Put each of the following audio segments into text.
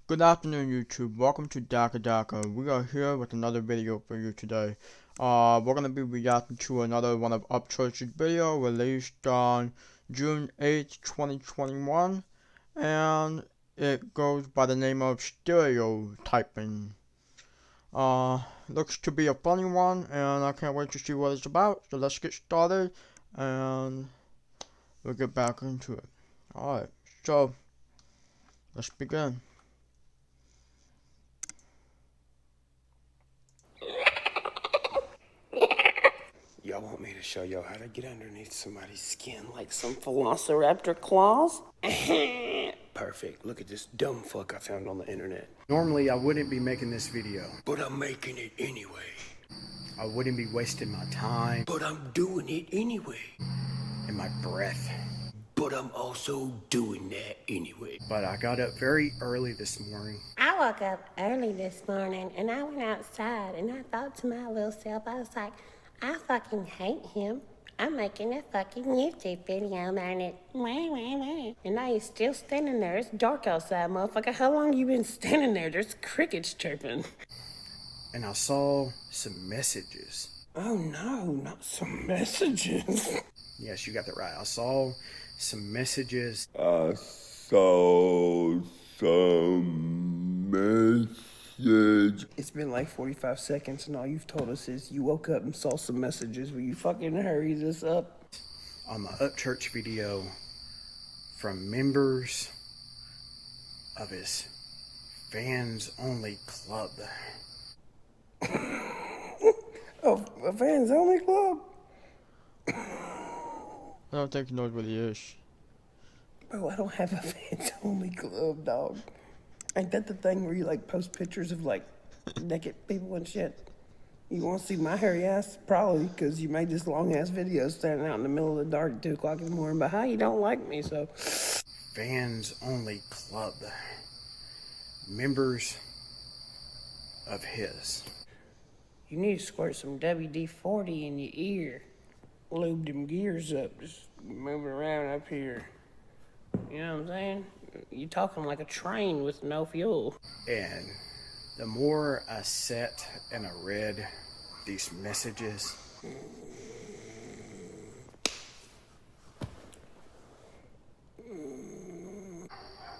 Good afternoon, YouTube. Welcome to Dakka-Dakka. We are here with another video for you today. We're gonna be reacting to another one of Upchurch's video released on June 8th, 2021, and it goes by the name of Stair-EO-tYpIn. Looks to be a funny one, and I can't wait to see what it's about. So let's get started, and we'll get back into it. Alright, so let's begin. Y'all want me to show y'all how to get underneath somebody's skin like some velociraptor claws? Perfect. Look at this dumb fuck I found on the internet. Normally, I wouldn't be making this video. But I'm making it anyway. I wouldn't be wasting my time But I'm doing it anyway. and my breath. But I'm also doing that anyway. But I got up very early this morning. I woke up early this morning and I went outside and I thought to my little self, I was like, I fucking hate him. I'm making a fucking YouTube video about it. And now you're still standing there. It's dark outside, motherfucker. How long you been standing there? There's crickets chirping. And I saw some messages. Oh no, not some messages. Yes, you got that right. I saw some messages. I saw some message. It's been like 45 seconds and all you've told us is you woke up and saw some messages. Will you fucking hurry this up? On my Upchurch video from members of his fans only club. Oh, a fans only club? I don't think he knows what he is. Bro, I don't have a fans only club, dog. Ain't that the thing where you like post pictures of like naked people and shit? You want to see my hairy ass? Probably, because you made this long ass video standing out in the middle of the dark at 2 o'clock in the morning. But how you don't like me, so. Fans only club. Members of his. You need to squirt some WD-40 in your ear. Lube them gears up. Just moving around up here. You know what I'm saying? You talking like a train with no fuel. And the more I sat and I read these messages,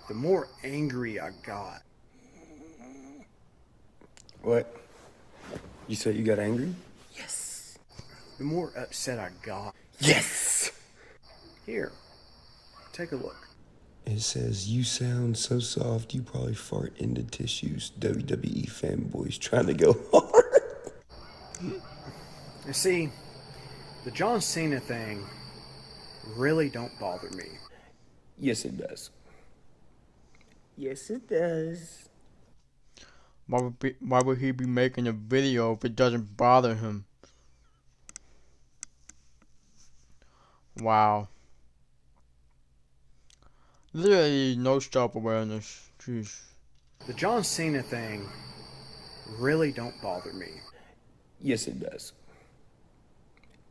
the more angry I got. What? You said you got angry? Yes. The more upset I got. Yes. Here, take a look. It says, you sound so soft, you probably fart into tissues. WWE fanboys trying to go hard. You see, the John Cena thing really don't bother me. Yes, it does. Yes, it does. Why would he be making a video if it doesn't bother him? Wow. Literally no self-awareness. Jeez. The John Cena thing really don't bother me. Yes, it does.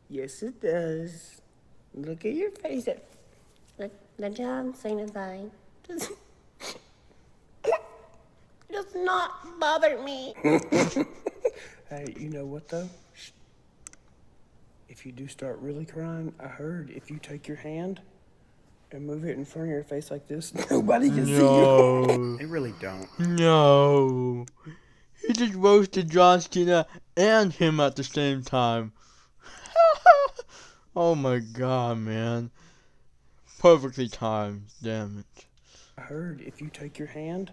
Yes, it does. Look at your face. The John Cena thing does not bother me. Hey, you know what though? If you do start really crying, I heard if you take your hand and move it in front of your face like this, nobody can see you. No. They really don't. No. He just roasted John Cena and him at the same time. Oh my god, man. Perfectly timed. Damn it. I heard if you take your hand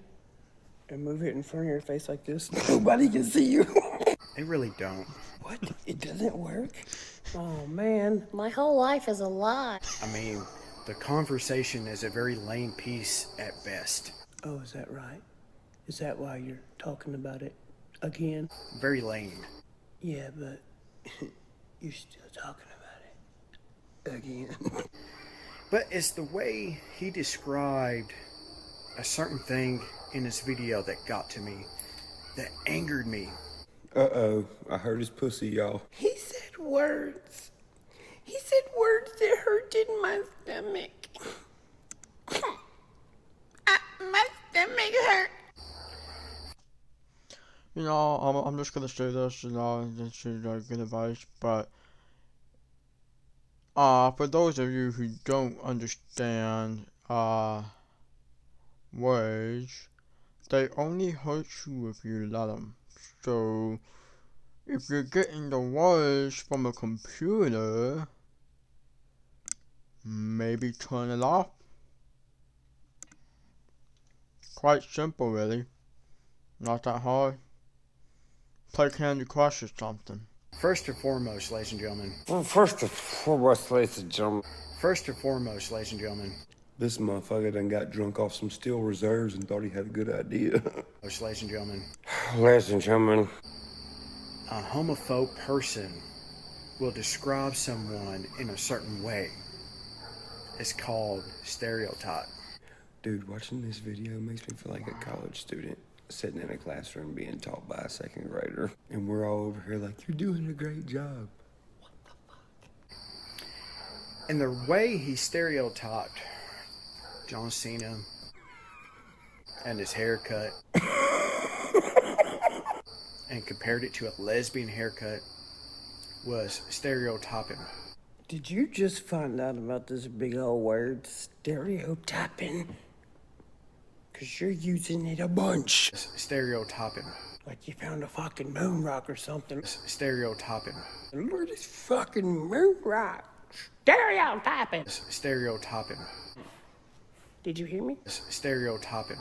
and move it in front of your face like this, nobody can see you. They really don't. What? It doesn't work? Oh man. My whole life is a lie. I mean, the conversation is a very lame piece at best. Oh, is that right? Is that why you're talking about it again? Very lame. Yeah, but you're still talking about it again. But it's the way he described a certain thing in his video that got to me, that angered me. Uh-oh, I heard his pussy, y'all. He said words. He said words that hurt in my stomach. My stomach hurt. I'm just gonna say this, this is good advice, but for those of you who don't understand words, they only hurt you if you let them. So if you're getting the words from a computer, maybe turn it off. Quite simple, really. Not that hard. Play Candy Crush or something. First and foremost, ladies and gentlemen. First and foremost, ladies and gentlemen. First and foremost, ladies and gentlemen. This motherfucker done got drunk off some steel reserves and thought he had a good idea. Ladies and gentlemen. Ladies and gentlemen. A homophobe person will describe someone in a certain way. It's called stereotype. Dude, watching this video makes me feel like a college student sitting in a classroom being taught by a second grader. And we're all over here like, you're doing a great job. What the fuck? And the way he stereotyped John Cena and his haircut and compared it to a lesbian haircut was stereotyping. Did you just find out about this big old word, stereotyping? Because you're using it a bunch. Stereotyping. Like you found a fucking moon rock or something. Stereotyping. Look at this fucking moon rock. Stereotyping. Stereotyping. Did you hear me? Stereotyping.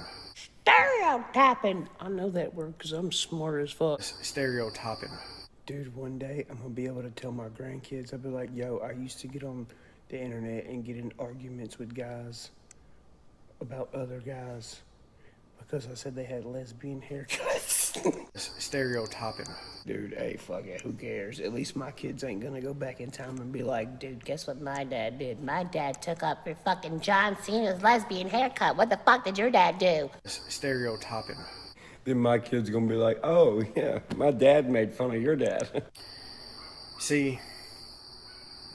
Stereotyping. I know that word because I'm smart as fuck. Stereotyping. Dude, one day I'm gonna be able to tell my grandkids, I'll be like, yo, I used to get on the internet and get in arguments with guys about other guys because I said they had lesbian haircuts. Stereotyping. Dude, hey, fuck it, who cares? At least my kids ain't gonna go back in time and be like, Dude, guess what my dad did? My dad took up for fucking John Cena's lesbian haircut. What the fuck did your dad do? Stereotyping. Then my kid's gonna be like, oh, yeah, my dad made fun of your dad. See,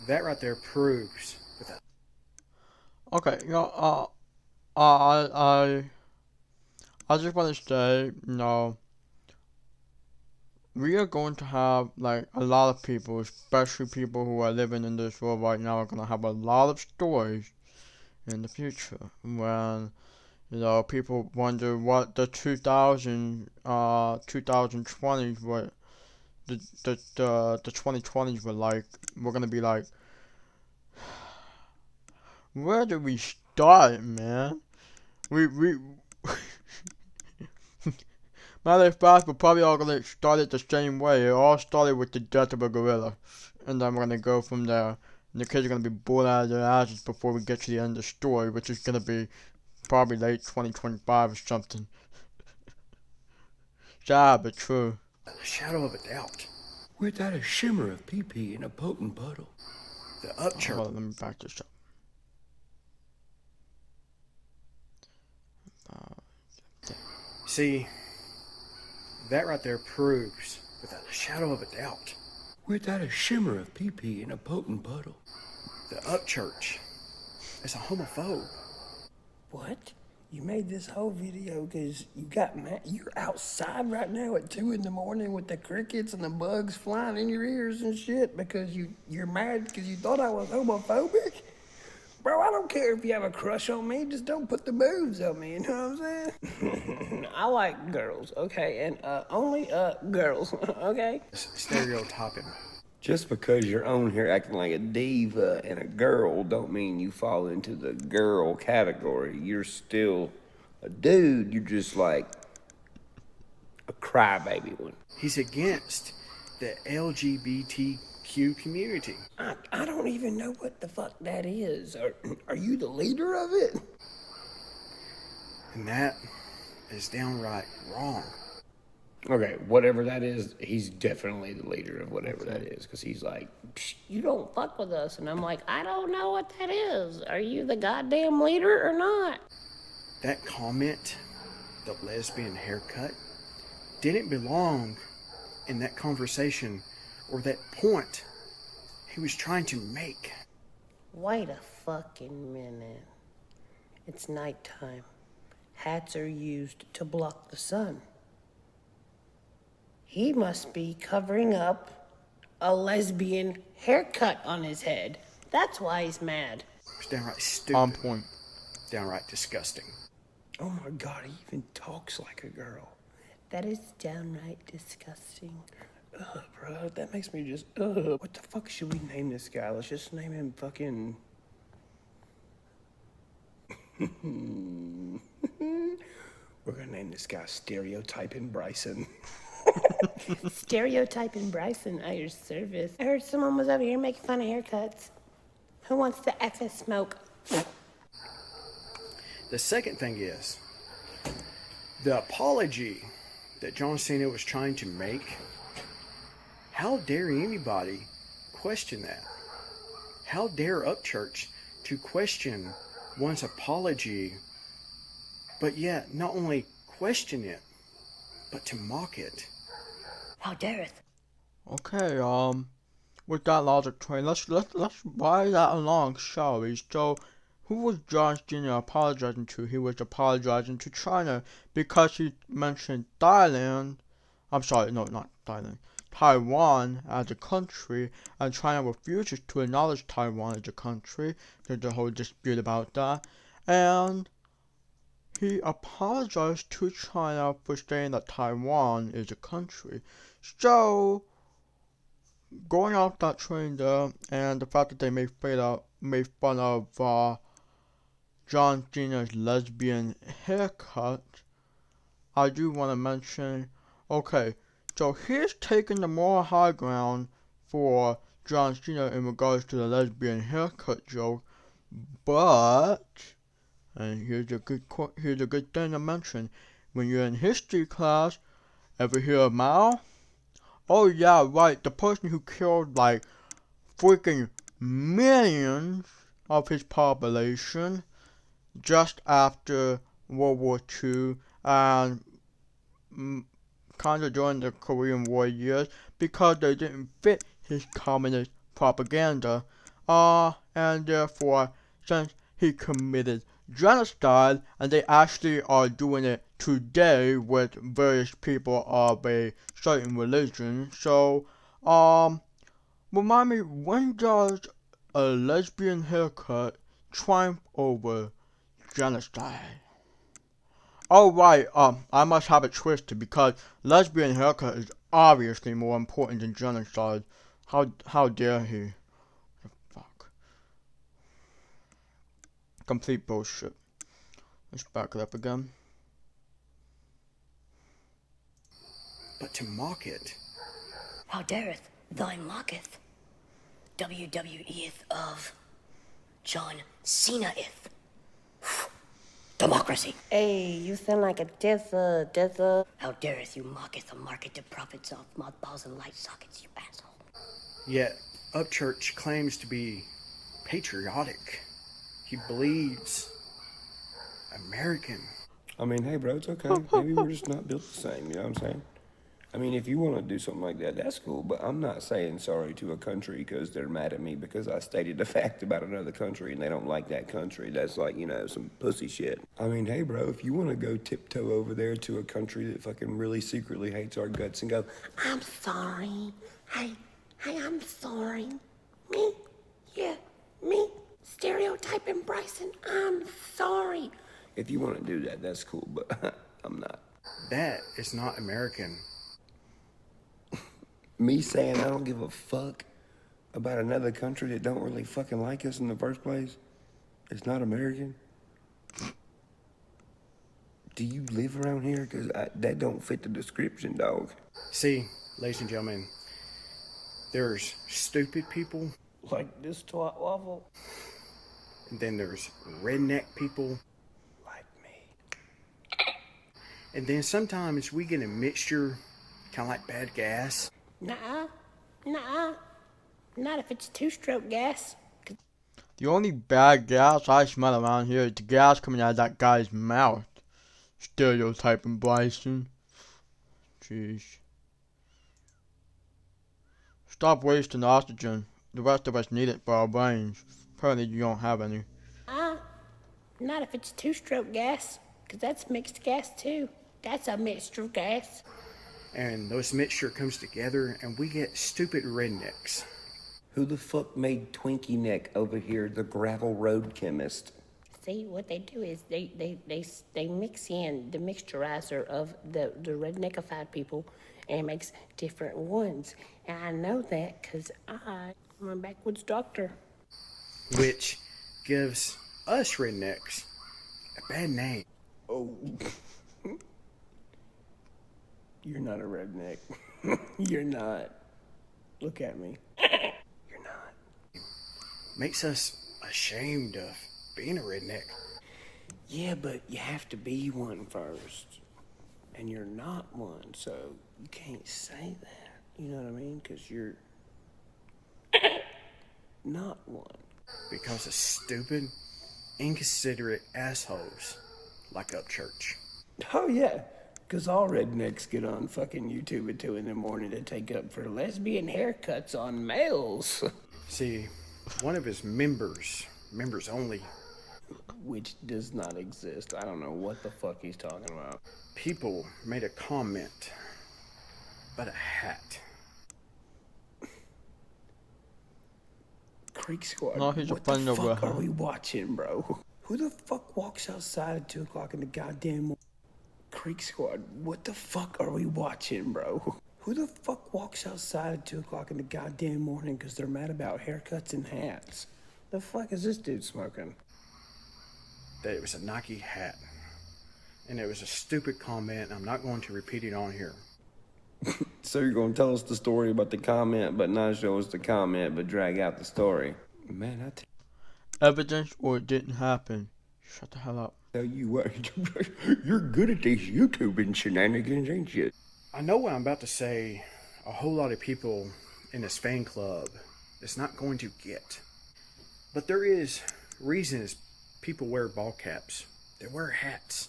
that right there proves. Okay, I just want to say, we are going to have, like, a lot of people, especially people who are living in this world right now, are going to have a lot of stories in the future when, people wonder what the 2020s were, the 2020s were like. We're going to be like, where did we start, man? We matter of fact, we're probably all gonna start it the same way. It all started with the death of a gorilla, and then we're gonna go from there. And the kids are gonna be bored out of their asses before we get to the end of the story, which is gonna be probably late 2025 or something. Sad but true. A shadow of a doubt. Without a shimmer of pee-pee in a potent puddle. The Upchurch. Hold on, let me back this up. See, that right there proves, without a shadow of a doubt, Without a shimmer of pee-pee in a potent puddle. The Upchurch is a homophobe. what? You made this whole video because you got mad. You're outside right now at 2 in the morning with the crickets and the bugs flying in your ears and shit because you're mad because you thought I was homophobic? Bro, I don't care if you have a crush on me, just don't put the boobs on me, you know what I'm saying? I like girls, okay, and only girls, okay? Stereotyping. Just because you're on here acting like a diva and a girl don't mean you fall into the girl category. You're still a dude. You're just like a crybaby one. He's against the LGBTQ community. I don't even know what the fuck that is. Are you the leader of it? And that is downright wrong. Okay, whatever that is, he's definitely the leader of whatever that is, because he's like, You don't fuck with us. And I'm like, I don't know what that is. Are you the goddamn leader or not? That comment, the lesbian haircut, didn't belong in that conversation or that point he was trying to make. Wait a fucking minute. It's nighttime. Hats are used to block the sun. He must be covering up a lesbian haircut on his head. That's why he's mad. It's downright stupid. On point. Downright disgusting. Oh my God, he even talks like a girl. That is downright disgusting. Ugh, bro, that makes me just, ugh. What the fuck should we name this guy? Let's just name him fucking... We're gonna name this guy Stair-EO-tYpIn Bryson. Stair-EO-tYpIn Bryson at your service. I heard someone was over here making fun of haircuts. Who wants to FS smoke? The second thing is, the apology that John Cena was trying to make, how dare anybody question that? How dare Upchurch to question one's apology, but yet not only question it, but to mock it? How dareth? Okay, with that logic train, let's ride that along, shall we? So, who was John Cena apologizing to? He was apologizing to China because he mentioned Thailand. I'm sorry, no, not Thailand. Taiwan as a country, and China refuses to acknowledge Taiwan as a country. There's a whole dispute about that. And he apologized to China for saying that Taiwan is a country. So, going off that train there, and the fact that they made fun of John Cena's lesbian haircut, I do want to mention, okay, so he's taking the moral high ground for John Cena in regards to the lesbian haircut joke, but, and here's a good thing to mention, when you're in history class, ever hear of Mao? Oh yeah, right, the person who killed like freaking millions of his population just after World War II and kind of during the Korean War years because they didn't fit his communist propaganda. And therefore, since he committed genocide, and they actually are doing it today with various people of a certain religion. So, remind me, when does a lesbian haircut triumph over genocide? Oh right, I must have it twisted because lesbian haircut is obviously more important than genocide. How dare he? Fuck. Complete bullshit. Let's back it up again. But to mock it. How dareth thy mocketh? WWE'th of John Cena-eth. Democracy. Hey, you sound like a dizzer. How dareth you mocketh the market to profits of mothballs and light sockets, you asshole. Yet, Upchurch claims to be patriotic. He believes American. I mean, hey, bro, it's okay. Maybe we're just not built the same, you know what I'm saying? I mean, if you want to do something like that, that's cool, but I'm not saying sorry to a country because they're mad at me because I stated a fact about another country and they don't like that country. That's like, you know, some pussy shit. I mean, hey, bro, if you want to go tiptoe over there to a country that fucking really secretly hates our guts and go, I'm sorry. Hey, I'm sorry. Me? Yeah, me? Stair-EO-tYpIn Bryson, I'm sorry. if you want to do that, that's cool, but I'm not. That is not American. Me saying I don't give a fuck about another country that don't really fucking like us in the first place, it's not American. Do you live around here? Because that don't fit the description, dog. See, ladies and gentlemen, there's stupid people, Like this twat waffle. and then there's redneck people, Like me. and then sometimes we get a mixture, kind of like bad gas. Nuh-uh. Not if it's two-stroke gas. The only bad gas I smell around here is the gas coming out of that guy's mouth. Stair-EO-tYpIn Bryson. Jeez. Stop wasting oxygen. The rest of us need it for our brains. Apparently you don't have any. Not if it's two-stroke gas, 'cause that's mixed gas too. That's a mixture of gas. And those mixture comes together and we get stupid rednecks. Who the fuck made Twinkie Neck over here the gravel road chemist? See, what they do is they mix in the mixturizer of the redneckified people and makes different ones. And I know that because I'm a backwoods doctor. Which gives us rednecks a bad name. Oh. You're not a redneck. You're not. Look at me. You're not. Makes us ashamed of being a redneck. Yeah, but you have to be one first. And you're not one, so you can't say that. You know what I mean? Because you're not one. Because of stupid, inconsiderate assholes like Upchurch. Oh, yeah. Because all rednecks get on fucking YouTube at 2 in the morning to take up for lesbian haircuts on males. See, one of his members only, Which does not exist. I don't know what the fuck he's talking about. people made a comment about a hat. Creek Squad, No, he's a what the friend of fuck a- are we watching, bro? Who the fuck walks outside at 2 o'clock in the goddamn morning? Creek Squad, what the fuck are we watching, bro? Who the fuck walks outside at 2 o'clock in the goddamn morning because they're mad about haircuts and hats? The fuck is this dude smoking? That it was a Nike hat. And it was a stupid comment. I'm not going to repeat it on here. So you're gonna tell us the story about the comment, but not show us the comment, but drag out the story. Man, Evidence or it didn't happen. Shut the hell up. tell you what, you're good at these YouTubing shenanigans, ain't you? I know what I'm about to say. A whole lot of people in this fan club is not going to get. But there is reasons people wear ball caps. They wear hats.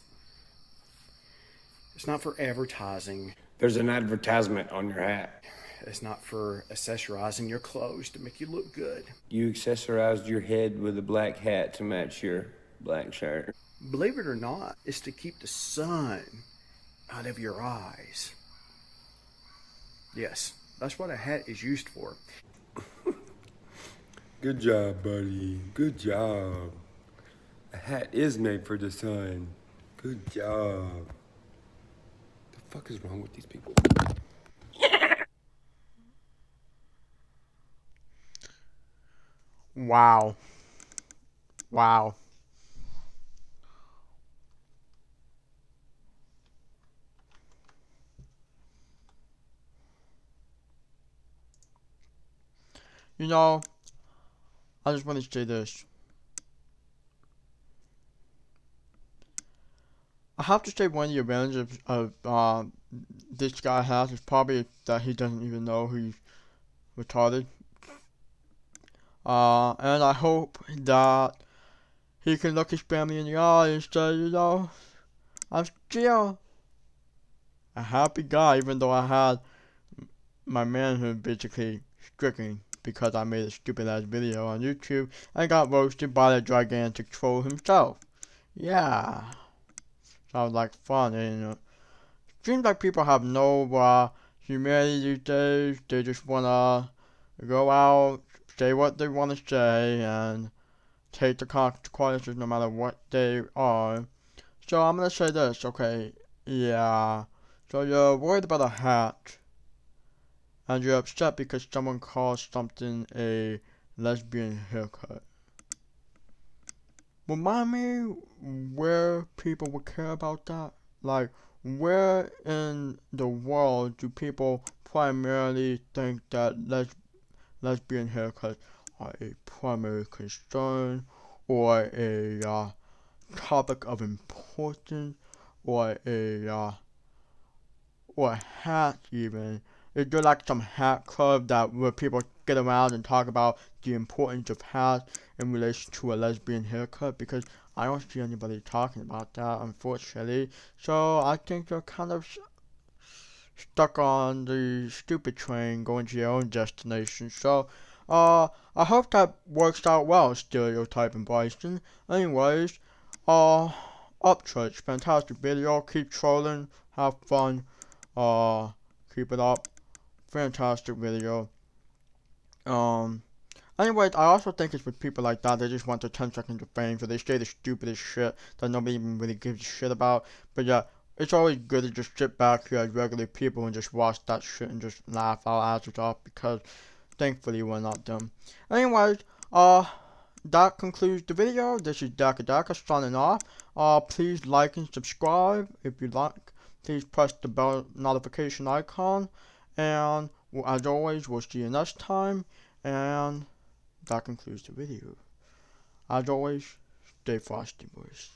It's not for advertising. There's an advertisement on your hat. It's not for accessorizing your clothes to make you look good. You accessorized your head with a black hat to match your black shirt. Believe it or not, it's to keep the sun out of your eyes. Yes, that's what a hat is used for. Good job, buddy. Good job. A hat is made for the sun. Good job. The fuck is wrong with these people? Wow. Wow. You know, I just want to say this. I have to say one of the advantages of this guy has is probably that he doesn't even know he's retarded. And I hope that he can look his family in the eye and say, you know, I'm still a happy guy, even though I had my manhood basically stricken because I made a stupid ass video on YouTube and got roasted by the gigantic troll himself. Yeah. Sounds like fun, and seems like people have no humanity these days. They just wanna go out, say what they wanna say, and take the consequences no matter what they are. So I'm gonna say this, okay? Yeah. So you're worried about a hat, and you're upset because someone calls something a lesbian haircut. Remind me where people would care about that? Like, where in the world do people primarily think that lesbian haircuts are a primary concern, or a topic of importance, or a hat even? Is there like some hat club that where people get around and talk about the importance of hats in relation to a lesbian haircut? Because I don't see anybody talking about that, unfortunately. So I think they're kind of stuck on the stupid train going to their own destination. So I hope that works out well, Stair-EO-tYpIn and Bryson. Anyways, Upchurch, fantastic video. Keep trolling, have fun. keep it up. Fantastic video. Anyways, I also think it's with people like that, they just want their 10 seconds of fame, so they say the stupidest shit that nobody even really gives a shit about. But yeah, it's always good to just sit back here as regular people and just watch that shit and just laugh our asses off, because thankfully we're not them. Anyways, that concludes the video. This is Dakka-Dakka signing off. Please like and subscribe if you like. Please press the bell notification icon. And as always, we'll see you next time. And that concludes the video. As always, stay frosty, boys.